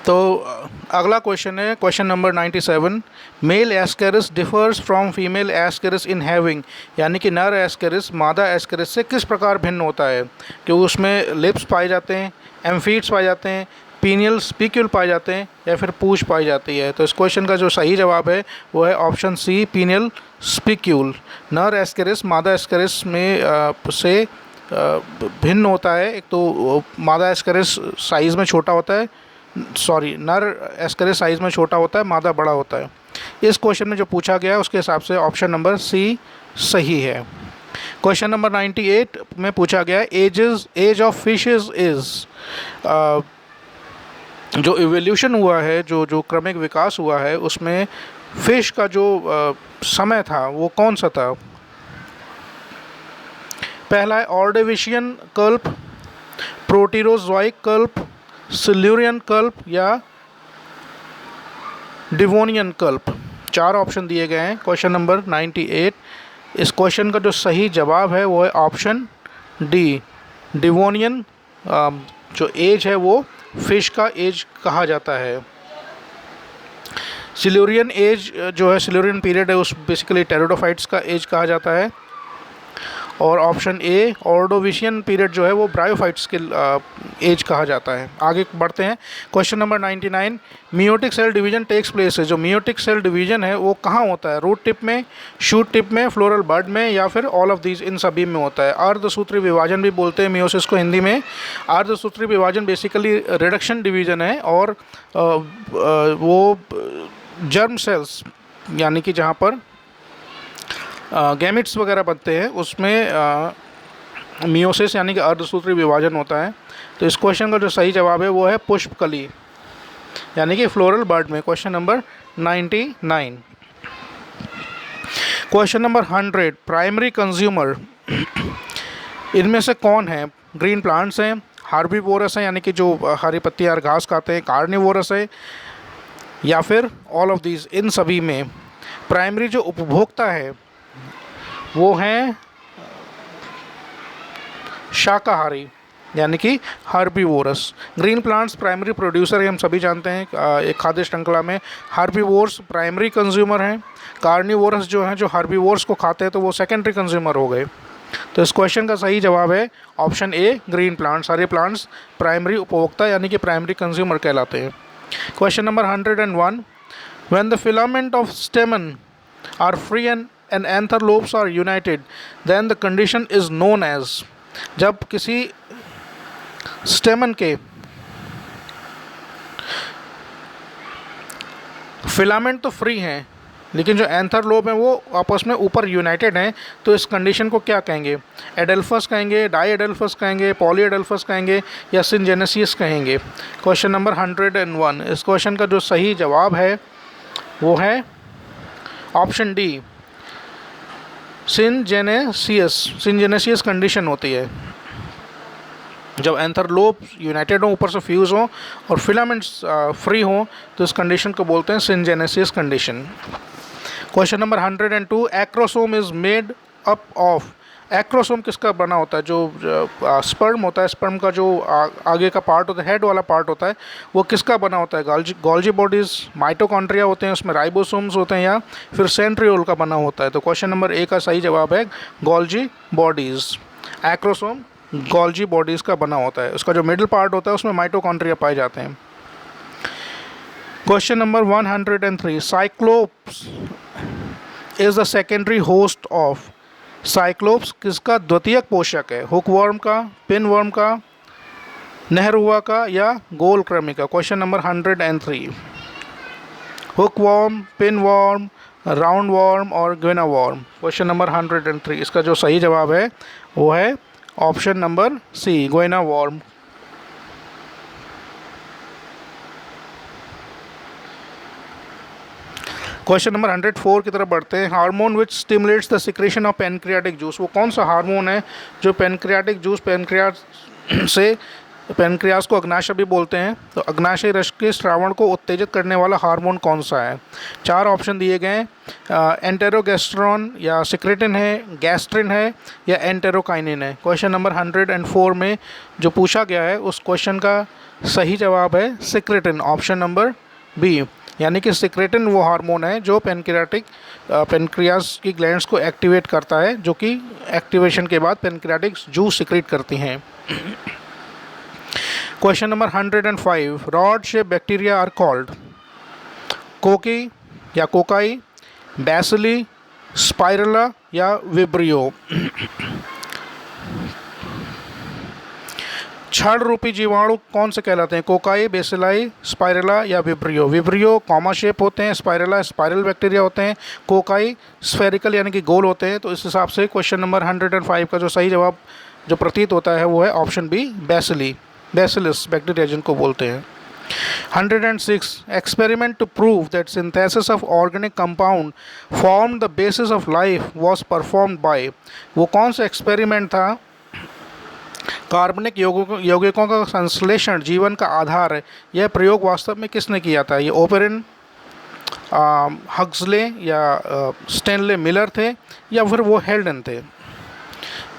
तो अगला क्वेश्चन है question number 97। Male ascaris differs from female ascaris in having, यानी कि नर एस्केरिस मादा एस्केरिस से किस प्रकार भिन्न होता है? कि उसमें लिप्स पाए जाते हैं, एम्फीट्स पाए जाते हैं, पीनियल स्पिक्यूल पाए जाते हैं, या फिर पूंछ पाई जाती है? तो इस क्वेश्चन का जो सही जवाब है वो है ऑप्शन सी, पीनियल स्पिक्यूल। नर एस्केरिस मादा एस्केरिस में से भिन्न होता है। एक तो मादा एस्केरिस साइज़ में छोटा होता है, सॉरी, नर एस्केरिस साइज़ में छोटा होता है, मादा बड़ा होता है। इस क्वेश्चन में जो पूछा गया है उसके हिसाब से ऑप्शन नंबर सी सही है। क्वेश्चन नंबर 98 में पूछा गया है एज ऑफ फिशेस इज़, जो इवोल्यूशन हुआ है, जो क्रमिक विकास हुआ है, उसमें फिश का जो समय था वो कौन सा था? पहला है ऑर्डोविशियन कल्प, प्रोटीरोजोइक कल्प, सिल्यूरियन कल्प या डिवोनियन कल्प। 4 ऑप्शन दिए गए हैं क्वेश्चन नंबर 98। इस क्वेश्चन का जो सही जवाब है वो है ऑप्शन डी, डिवोनियन। जो एज है वो फिश का एज कहा जाता है। सिल्यूरियन एज जो है, सिल्यूरियन पीरियड है, उस बेसिकली टेरिडोफाइट्स का एज कहा जाता है। और ऑप्शन ए ऑर्डोविशियन पीरियड जो है वो ब्रायोफाइट्स के एज कहा जाता है। आगे बढ़ते हैं question number 99। Meiotic cell division takes place है, जो मियोटिक सेल डिवीजन है वो कहाँ होता है? रूट टिप में, शूट टिप में, फ्लोरल बड में, या फिर ऑल ऑफ दीज, इन सभी में होता है। अर्धसूत्री विभाजन भी बोलते हैं मियोसिस को हिंदी में। अर्धसूत्री विभाजन बेसिकली रिडक्शन डिवीजन है, और वो जर्म सेल्स यानी कि जहाँ पर गैमिट्स वगैरह बनते हैं उसमें मियोसिस यानी कि अर्धसूत्री विभाजन होता है। तो इस क्वेश्चन का जो सही जवाब है वो है पुष्पकली यानी कि फ्लोरल बर्ड में। Question number 99। Question number 100। Primary consumer इनमें से कौन है? ग्रीन प्लांट्स हैं, हार्बीवोरस हैं यानी कि जो हरी पत्तियाँ और घास खाते हैं, कार्निवोरस है, या फिर ऑल ऑफ दीज, इन सभी में। प्राइमरी जो उपभोक्ता है वो हैं शाकाहारी यानी कि herbivores. Green plants primary producer है, हम सभी जानते हैं। एक खाद्य श्रृंखला में हार्बीवोर्स प्राइमरी कंज्यूमर हैं। कार्निवोरस जो हैं, जो हार्बीवोर्स को खाते हैं, तो वो सेकेंडरी कंज्यूमर हो गए। तो इस क्वेश्चन का सही जवाब है ऑप्शन ए, ग्रीन प्लांट्स। सारे प्लांट्स प्राइमरी उपभोक्ता यानी कि प्राइमरी कंज्यूमर कहलाते हैं। Question number 101। When the filament of stamen are free and anther lobes are united, then the condition is known as। जब किसी स्टेमन के फिलामेंट तो फ्री हैं लेकिन जो एंथर लोब हैं वो आपस में ऊपर यूनाइटेड हैं, तो इस कंडीशन को क्या कहेंगे? एडेल्फस कहेंगे, डाई एडेल्फस कहेंगे, पॉली एडेल्फस कहेंगे, या सिनजेनेसिस कहेंगे? Question number 101। इस क्वेश्चन का जो सही जवाब है वो है ऑप्शन डी, सिनजेनेसियस। सिनजेनेसियस कंडीशन होती है जब एंथर लोब यूनाइटेड हो, ऊपर से फ्यूज़ हो और फिलामेंट्स फ्री हो, तो इस कंडीशन को बोलते हैं syngenesious condition. Question number 102। Acrosome is made up of. Acrosome किसका बना होता है? जो स्पर्म होता है, स्पर्म का जो आगे का पार्ट होता है, हेड वाला पार्ट होता है, वो किसका बना होता है? गोल्जी बॉडीज़, माइटोकॉन्ड्रिया होते हैं, उसमें राइबोसोम्स होते हैं, या फिर सेंट्रियोल का बना होता है? तो क्वेश्चन नंबर ए का सही जवाब है Golgi bodies. Acrosome Golgi bodies का बना होता है। उसका जो मिडिल पार्ट होता है उसमें माइटोकॉन्ड्रिया पाए जाते हैं। Question number 103। Cyclops is the secondary host of. Cyclops किसका द्वितीयक पोषक है? हुकवर्म का, पिनवर्म का, नेहरूआ का, या गोल कृमि का? Question number 103। Hookworm, pinworm, round worm और ग्विना वर्म। Question number 103। इसका जो सही जवाब है वो है option number C, guinea worm. Question number 104 की तरफ बढ़ते हैं। Hormone which stimulates the secretion of pancreatic juice. वो कौन सा हार्मोन है जो पेनक्रियाटिक जूस, पेनक्रियास से पेनक्रियास को अग्नाशय भी बोलते हैं। तो अग्नाशय रस के स्रावण को उत्तेजित करने वाला हार्मोन कौन सा है? 4 ऑप्शन दिए गए हैं, एंटेरोगेस्ट्रॉन या सिक्रेटिन है, गैस्ट्रिन है या एंटेरोकाइनिन है। क्वेश्चन नंबर 104 में जो पूछा गया है उस क्वेश्चन का सही जवाब है सिक्रेटिन, ऑप्शन नंबर बी। यानी कि सिक्रेटिन वो हार्मोन है जो पेनक्रियास की ग्लैंड्स को एक्टिवेट करता है, जो कि एक्टिवेशन के बाद पेनक्रियाटिक जूस सिक्रेट करती हैं। Question number 105, rod shape bacteria are called cocci या कोकाई, बैसिली, स्पाइरला या विब्रियो। छड़ रूपी जीवाणु कौन से कहलाते हैं? कोकाई, बेसिलाई, स्पाइरला या विब्रियो। विब्रियो कॉमा शेप होते हैं, स्पाइरला स्पाइरल बैक्टीरिया होते हैं, कोकाई स्फेरिकल यानी कि गोल होते हैं। तो इस हिसाब से क्वेश्चन नंबर 105 का जो सही जवाब जो प्रतीत होता है वो है option B, bacilli, bacillus bacteria जिनको बोलते हैं। 106, experiment to prove that synthesis of organic compound formed the basis of life was performed by। वो कौन सा एक्सपेरिमेंट था? कार्बनिक यौगिकों का संश्लेषण जीवन का आधार है। यह प्रयोग वास्तव में किसने किया था? ये ओपेरिन, हक्सले या स्टेनले मिलर थे या फिर वो हेल्डन थे।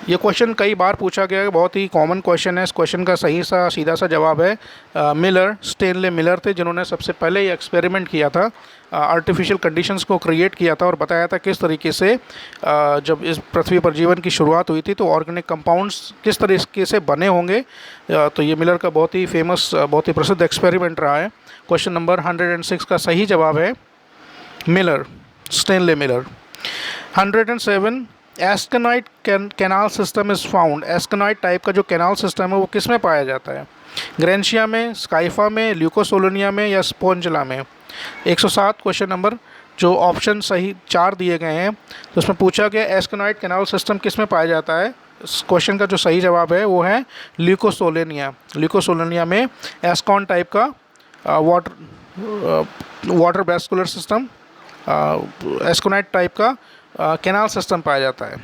ये क्वेश्चन कई बार पूछा गया है, बहुत ही कॉमन क्वेश्चन है। इस क्वेश्चन का सही सा सीधा सा जवाब है मिलर, स्टेनले मिलर थे जिन्होंने सबसे पहले ये एक्सपेरिमेंट किया था, आर्टिफिशियल कंडीशंस को क्रिएट किया था और बताया था किस तरीके से जब इस पृथ्वी पर जीवन की शुरुआत हुई थी तो ऑर्गेनिक कंपाउंड्स किस तरीके से बने होंगे। तो ये मिलर का बहुत ही फेमस, बहुत ही प्रसिद्ध एक्सपेरिमेंट रहा है। क्वेश्चन नंबर 106 का सही जवाब है Miller, Stanley Miller. 107, asconoid canal system is found. Asconoid type का जो कैनाल सिस्टम है वो किस में पाया जाता है? ग्रेंशिया में, स्काइफा में, ल्यूकोसोलोनिया में या स्पोंजिला में। 107 क्वेश्चन नंबर जो ऑप्शन सही 4 दिए गए हैं तो उसमें पूछा गया एस्केनाइट कैनाल सिस्टम किस में पाया जाता है। इस क्वेश्चन का जो सही जवाब है वो है ल्यूकोसोलोनिया। ल्यूकोसोलोनिया में एस्कॉन टाइप का water vascular system, asconoid type का कैनाल सिस्टम पाया जाता है।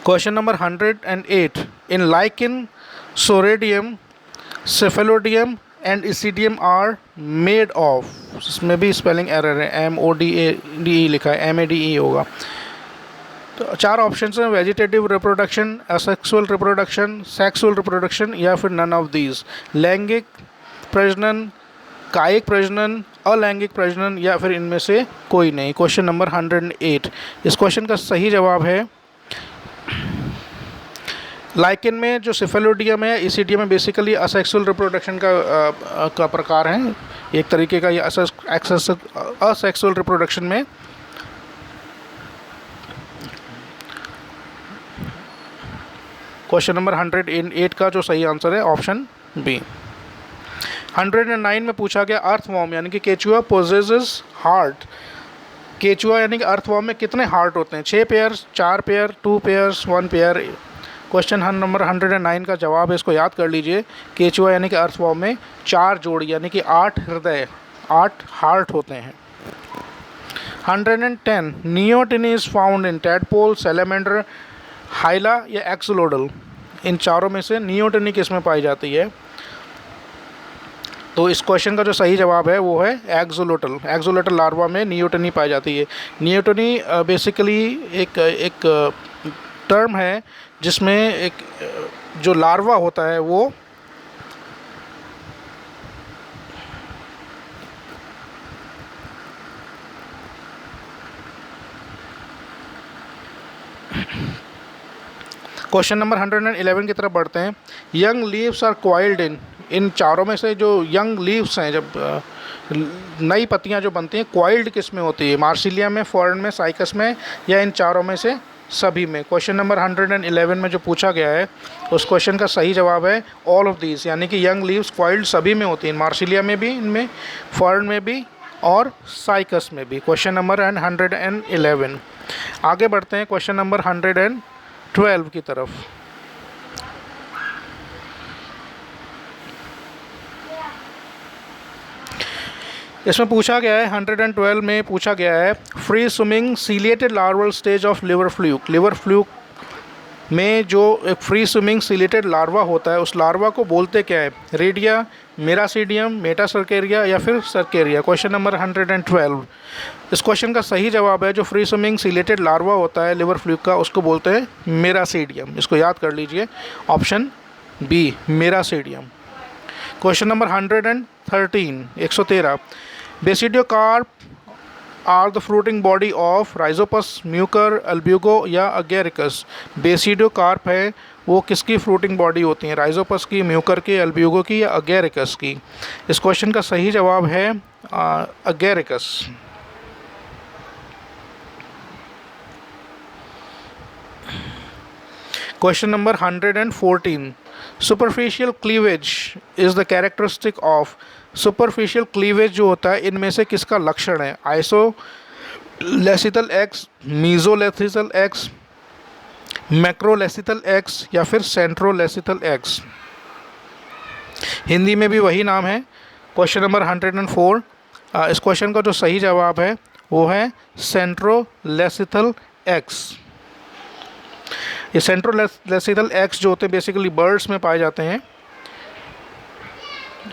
Question number 108, in lichen, soredium, cephalodium and isidium are made of. इसमें भी स्पेलिंग एरर है, MODADE लिखा है, MADE होगा। तो 4 ऑप्शन हैं, vegetative reproduction, asexual reproduction, sexual reproduction या फिर नन ऑफ दीज। लैंगिक प्रजनन, कायिक प्रजनन, अलैंगिक प्रजनन या फिर इनमें से कोई नहीं। क्वेश्चन नंबर 108, इस क्वेश्चन का सही जवाब है लाइकेन में जो सिफेलोडियम है, इसीडियम में बेसिकली असेक्सुअल रिप्रोडक्शन का प्रकार है, एक तरीके का ये असेक्सुअल रिप्रोडक्शन में। क्वेश्चन नंबर 108 का जो सही आंसर है ऑप्शन बी। 109 में पूछा गया अर्थवॉर्म यानी कि केचुआ पोजेसेस हार्ट। केचुआ यानी कि अर्थवॉर्म में कितने हार्ट होते हैं? 6 pair, 4 pair, 2 pairs, 1 pair. Question number 109 का जवाब है, इसको याद कर लीजिए। केचुआ यानी कि अर्थवॉर्म में 4 जोड़ी यानी कि 8 हृदय, 8 हार्ट होते हैं। 110, neoteny is found in tadpole, salamander, Hyla या एक्सोलोडल। इन चारों में से नियोटिनी किस में पाई जाती है? तो इस क्वेश्चन का जो सही जवाब है वो है एक्सोलोटल। एक्सोलोटल लार्वा में नियोटिनी पाई जाती है। नियोटिनी बेसिकली एक टर्म है जिसमें एक जो लार्वा होता है वो क्वेश्चन नंबर 111 की तरफ बढ़ते हैं। यंग लीव्स आर क्वाइल्ड इन चारों में से जो यंग लीव्स हैं, जब नई पत्तियां जो बनती हैं, क्वाइल्ड किस में होती है? मार्सिलिया में, फॉरेन में, साइकस में या इन चारों में से सभी में। क्वेश्चन नंबर 111 में जो पूछा गया है उस क्वेश्चन का सही जवाब है ऑल ऑफ दीज, यानी कि यंग लीव्स क्वाइल्ड सभी में होती हैं, मार्सिलिया में भी, इनमें फॉरेन में भी और साइकस में भी। Question number 111। आगे बढ़ते हैं क्वेश्चन नंबर 112 की तरफ। इसमें पूछा गया है 112 में पूछा गया है free swimming ciliated larval stage of liver fluke. Liver fluke में जो एक फ्री स्विमिंग सिलेटेड लार्वा होता है उस लार्वा को बोलते क्या है? रेडिया, मेरासीडियम, मेटासर्केरिया या फिर सर्केरिया। Question number 112। इस क्वेश्चन का सही जवाब है जो फ्री स्विमिंग सिलेटेड लार्वा होता है लिवर फ्लूक का, उसको बोलते हैं मेरासीडियम। इसको याद कर लीजिए, option B miracidium. Question number 113, 113। Basidiocarp are the fruiting body of Rhizopus, Mucor, Albugo या अगेरिकस। बेसिडियोकार्प है वो किसकी फ्रूटिंग बॉडी होती है? राइजोपस की, म्यूकर की, अल्ब्यूगो की या अगेरिकस की। इस क्वेश्चन का सही जवाब है Agaricus. Question number 114। Superficial cleavage is the characteristic of. Superficial cleavage जो होता है इनमें से किसका लक्षण है? आइसोलेसिथल एक्स, मीजोलेसिथल एक्स, मैक्रोलेसिथल एक्स या फिर सेंट्रोलेसिथल एक्स। हिंदी में भी वही नाम है। Question number 104। इस क्वेश्चन का जो सही जवाब है वो है सेंट्रोलेसिथल एक्स। ये सेंट्रोलेसिथल एक्स जो होते हैं बेसिकली बर्ड्स में पाए जाते हैं।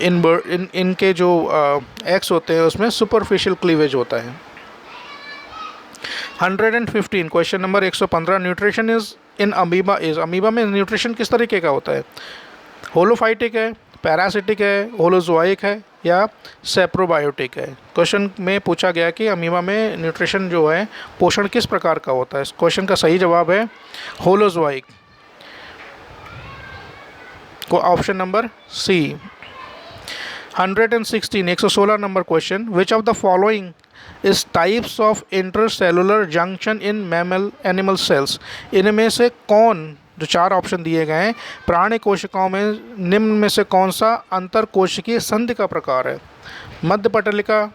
इनके जो एक्स होते हैं उसमें सुपरफिशियल क्लीवेज होता है। 115। Question number 115। Nutrition is in amoeba is. Amoeba में न्यूट्रिशन किस तरीके का होता है? होलोफाइटिक है, पैरासिटिक है, होलोजोइक है या सेप्रोबायोटिक है। क्वेश्चन में पूछा गया कि अमीबा में न्यूट्रिशन जो है पोषण किस प्रकार का होता है। इस क्वेश्चन का सही जवाब है होलोजोइक। को ऑप्शन नंबर सी। 116, 116 नंबर क्वेश्चन। Which of the following is types of intercellular junction in mammal animal cells. इनमें से कौन, जो चार ऑप्शन दिए गए हैं, प्राणी कोशिकाओं में निम्न में से कौन सा अंतर कोशिकीय संधि का प्रकार है? मध्य पटलिका,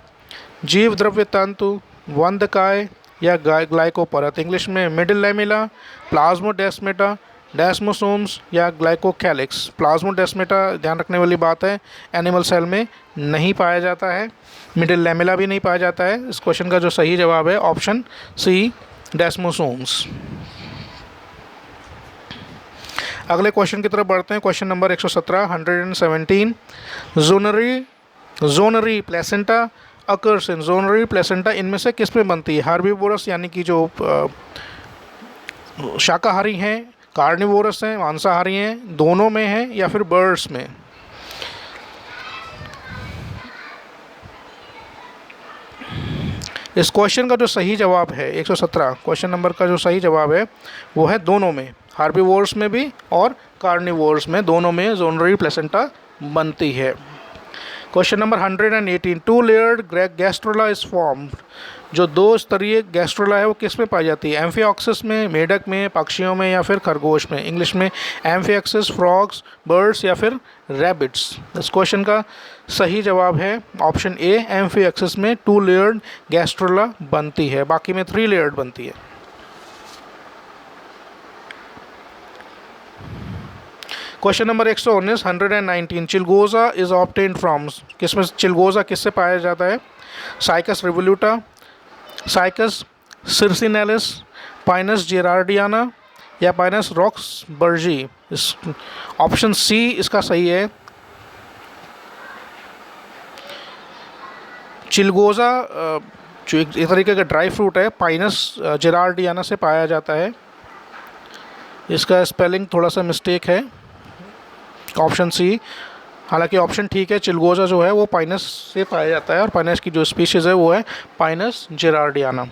जीव द्रव्य तंतु, वंधकाय या ग्लाइकोपरत। इंग्लिश में मिडिल लैमेला, प्लाज्मोडेस्मेटा, डेस्मोसोम्स या ग्लाइकोकैलिक्स। प्लाज्मोडेस्मेटा ध्यान रखने वाली बात है, एनिमल सेल में नहीं पाया जाता है। मिडिल लैमेला भी नहीं पाया जाता है। इस क्वेश्चन का जो सही जवाब है ऑप्शन सी डेस्मोसोम्स। अगले क्वेश्चन की तरफ बढ़ते हैं। Question number 117, 117। जोनरी placenta occurs in. जोनरी placenta इनमें से किस में बनती है? हार्बीवोरस यानी कि जो शाकाहारी हैं, कार्निवोरस हैं, मांसाहारी हैं, दोनों में है या फिर बर्ड्स में? इस क्वेश्चन का जो सही जवाब है 117 क्वेश्चन नंबर का जो सही जवाब है वो है दोनों में, हार्बीवोर्स में भी और कार्निवोर्स में, दोनों में जोनरी प्लेसेंटा बनती है। Question number 118। To layered gastrula is formed. जो दो स्तरीय गैस्ट्रोला है वो किस में पाई जाती है? एम्फिऑक्सिस में, मेढक में, पक्षियों में या फिर खरगोश में। इंग्लिश में एम्फिऑक्सिस, फ्रॉग्स, बर्ड्स या फिर रैबिट्स। इस क्वेश्चन का सही जवाब है ऑप्शन ए, एम्फिऑक्सिस में टू लेयर्ड गैस्ट्रोला बनती है, बाकी में 3 लेयर्ड बनती है। Question number 119, 119। चिलगोजा इज ऑब्टेन्ड फ्रॉम। किसमें चिलगोजा किससे पाया जाता है? साइकस रिवोल्यूटा, साइकस सिरसिनेलिस, पाइनस जेरार्डियाना या पाइनस रॉक्सबर्जी। इस ऑप्शन सी इसका सही है। चिलगोजा जो एक तरीके का ड्राई फ्रूट है, पाइनस जेरार्डियाना से पाया जाता है। इसका स्पेलिंग थोड़ा सा मिस्टेक है, ऑप्शन सी। हालांकि ऑप्शन ठीक है, चिलगोजा जो है वो पाइनस से पाया जाता है और पाइनस की जो स्पीशीज़ है वो है Pinus gerardiana.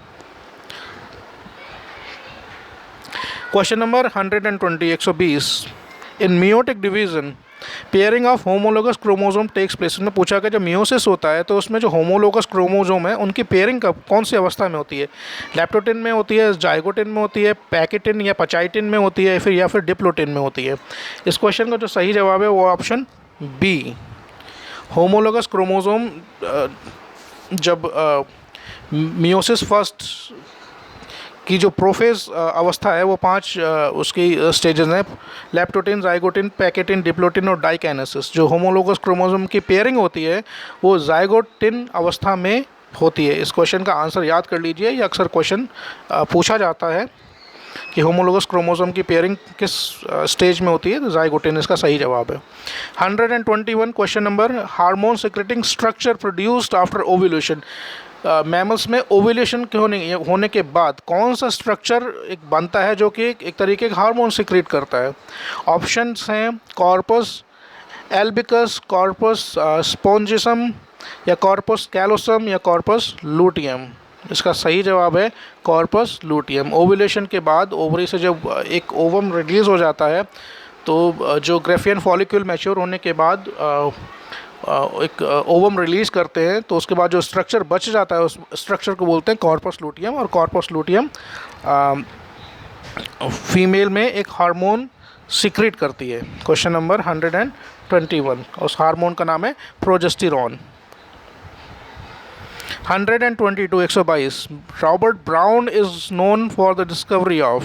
Question number 120, 120। In meiotic division pairing of homologous chromosome takes place. में पूछा गया जब मियोसिस होता है तो उसमें जो होमोलोगस क्रोमोसोम है उनकी पेयरिंग कब, कौन सी अवस्था में होती है? लैप्टोटिन में होती है, जाइगोटिन में होती है, पैकेटिन या पचाइटिन में होती है, या फिर डिप्लोटिन में होती है। इस क्वेश्चन का जो सही जवाब है वो ऑप्शन बी, होमोलोगस क्रोमोसोम जब मियोसिस फर्स्ट की जो प्रोफेज अवस्था है वो 5 उसकी स्टेजेस हैं, लैप्टोटिन, जाइगोटिन, पैकेटिन, डिप्लोटिन और डाइकाइनेसिस। जो होमोलोगस क्रोमोसोम की पेयरिंग होती है वो जाइगोटिन अवस्था में होती है। इस क्वेश्चन का आंसर याद कर लीजिए, ये अक्सर क्वेश्चन पूछा जाता है कि होमोलोगस क्रोमोसोम की पेयरिंग किस स्टेज में होती है, तो ज़ाइगोट इसका सही जवाब है। 121 question number, hormone secreting structure produced after ovulation. Mammals में ओव्यूलेशन के होने के बाद कौन सा स्ट्रक्चर एक बनता है जो कि एक तरीके का हार्मोन सिक्रेट करता है? ऑप्शंस हैं कॉर्पस एल्बिकस, कॉर्पस स्पोंजिसम, या कॉर्पस कैलोसम, या कॉर्पस लूटियम। इसका सही जवाब है कॉर्पस लूटियम। ओव्यूलेशन के बाद ओवरी से जब एक ओवम रिलीज़ हो जाता है तो जो ग्रेफियन फॉलिक्यूल मैच्योर होने के बाद एक ओवम रिलीज़ करते हैं, तो उसके बाद जो स्ट्रक्चर बच जाता है उस स्ट्रक्चर को बोलते हैं कॉर्पस लूटियम। और कॉर्पस लूटियम फीमेल में एक हार्मोन सीक्रेट करती है। क्वेश्चन नंबर 121, उस हार्मोन का नाम है progesterone. 122 122, Robert brown is known for the discovery of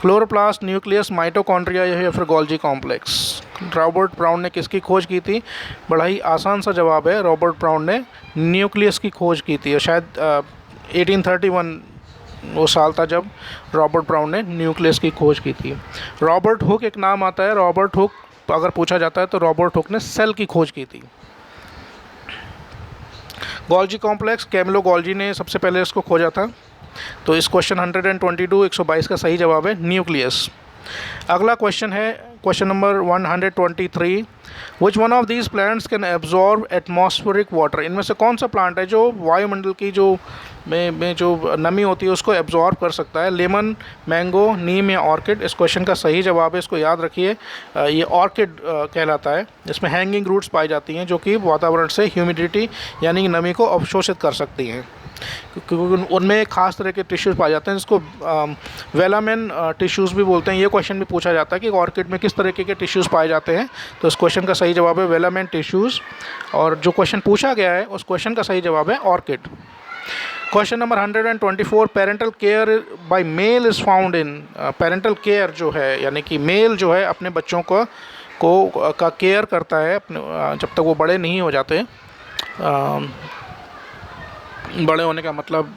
chloroplast, nucleus, mitochondria या फिर गोल्जी कॉम्प्लेक्स। रॉबर्ट ब्राउन ने किसकी खोज की थी? बड़ा ही आसान सा जवाब है, रॉबर्ट ब्राउन ने न्यूक्लियस की खोज की थी। शायद 1831 वो साल था जब रॉबर्ट ब्राउन ने न्यूक्लियस की खोज की थी। रॉबर्ट हुक एक नाम आता है, रॉबर्ट हुक अगर पूछा जाता है तो रॉबर्ट हुक ने सेल की खोज की थी। गोल्जी कॉम्प्लेक्स कैमिलो गोल्जी ने सबसे पहले इसको खोजा था। तो इस क्वेश्चन 122 122 का सही जवाब है न्यूक्लियस। अगला क्वेश्चन है question number 123, which one of these plants can absorb atmospheric water. इनमें से कौन सा प्लांट है जो वायुमंडल की जो में जो नमी होती है उसको एब्जॉर्ब कर सकता है? लेमन, मैंगो, नीम या ऑर्किड। इस क्वेश्चन का सही जवाब है, इसको याद रखिए, ये ऑर्किड कहलाता है। इसमें हैंगिंग रूट्स पाई जाती हैं जो कि वातावरण से ह्यूमिडिटी यानी नमी को अवशोषित कर सकती हैं, क्योंकि उनमें खास तरह के टिश्यूज़ पाए जाते हैं जिसको वेलामेन टिश्यूज़ भी बोलते हैं। ये क्वेश्चन भी पूछा जाता है कि ऑर्किड में किस तरीके के टिश्यूज़ पाए जाते हैं, तो इस क्वेश्चन का सही जवाब है वेलामेन टिश्यूज़। और जो क्वेश्चन पूछा गया है उस क्वेश्चन का सही जवाब है orchid. Question number 124, parental care by male is found in. Parental care जो है यानी कि मेल जो है अपने बच्चों को का केयर करता है अपने जब तक वो बड़े नहीं हो जाते। बड़े होने का मतलब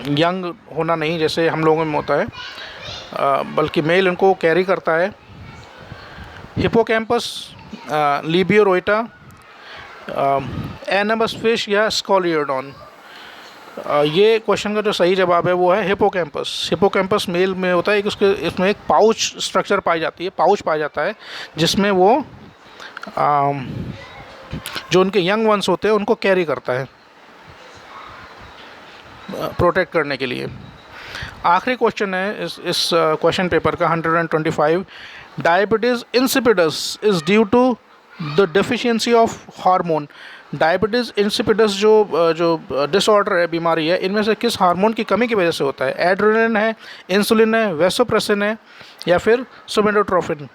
यंग होना नहीं जैसे हम लोगों में होता है, बल्कि मेल उनको कैरी करता है। हिपोकैम्पस, लिबियोरोइटा, एनामस फिश या स्कॉलियोडॉन। ये क्वेश्चन का जो सही जवाब है वो है हिपोकैम्पस। हिपोकैम्पस मेल में होता है कि उसके इसमें एक पाउच स्ट्रक्चर पाई जाती है, पाउच पाया जाता है जिसमें वो जो उनके यंग वंस होते हैं उनको कैरी करता है प्रोटेक्ट करने के लिए। आखिरी क्वेश्चन है इस क्वेश्चन पेपर का 125, diabetes insipidus is due to the deficiency of hormone. Diabetes insipidus जो डिसऑर्डर है, बीमारी है, इनमें से किस हार्मोन की कमी की वजह से होता है? एड्रेनलिन है, इंसुलिन है, वेसोप्रेसिन है या फिर सोमेटोट्रोपिन।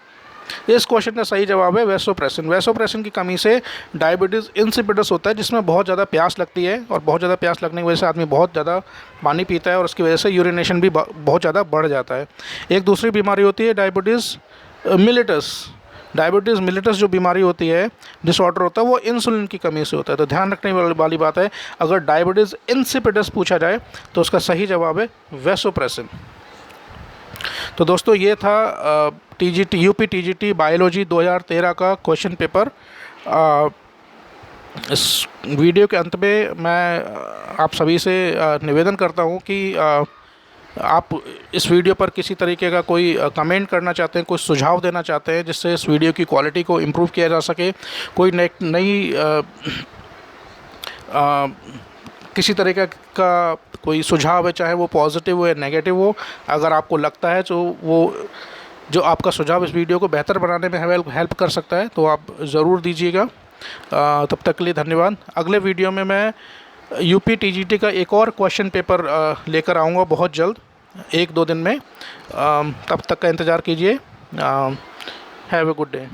इस क्वेश्चन का सही जवाब है वेसोप्रेसिन। वेसोप्रेसिन की कमी से डायबिटीज़ इंसिपिडस होता है जिसमें बहुत ज़्यादा प्यास लगती है, और बहुत ज़्यादा प्यास लगने की वजह से आदमी बहुत ज़्यादा पानी पीता है और उसकी वजह से यूरिनेशन भी बहुत ज़्यादा बढ़ जाता है। एक दूसरी बीमारी होती है डायबिटीज़ मिलिटस। डायबिटीज़ मिलिटस जो बीमारी होती है, डिसऑर्डर होता है, वो इंसुलिन की कमी से होता है। तो ध्यान रखने वाली बात है, अगर डायबिटीज़ इंसिपिडस पूछा जाए तो उसका सही जवाब है वेसोप्रेसिन। तो दोस्तों ये था यूपी टीजीटी बायोलॉजी 2013 का क्वेश्चन पेपर। इस वीडियो के अंत में मैं आप सभी से निवेदन करता हूँ कि आप इस वीडियो पर किसी तरीके का कोई कमेंट करना चाहते हैं, कोई सुझाव देना चाहते हैं जिससे इस वीडियो की क्वालिटी को इम्प्रूव किया जा सके, कोई नई किसी तरीके का कोई सुझाव है, चाहे वो पॉजिटिव हो या नेगेटिव हो, अगर आपको लगता है तो वो जो आपका सुझाव इस वीडियो को बेहतर बनाने में हेल्प कर सकता है तो आप ज़रूर दीजिएगा। तब तक के लिए धन्यवाद। अगले वीडियो में मैं यूपी टीजीटी का एक और क्वेश्चन पेपर लेकर आऊँगा बहुत जल्द, 1-2 दिन में। तब तक का इंतज़ार कीजिए। Have a good day.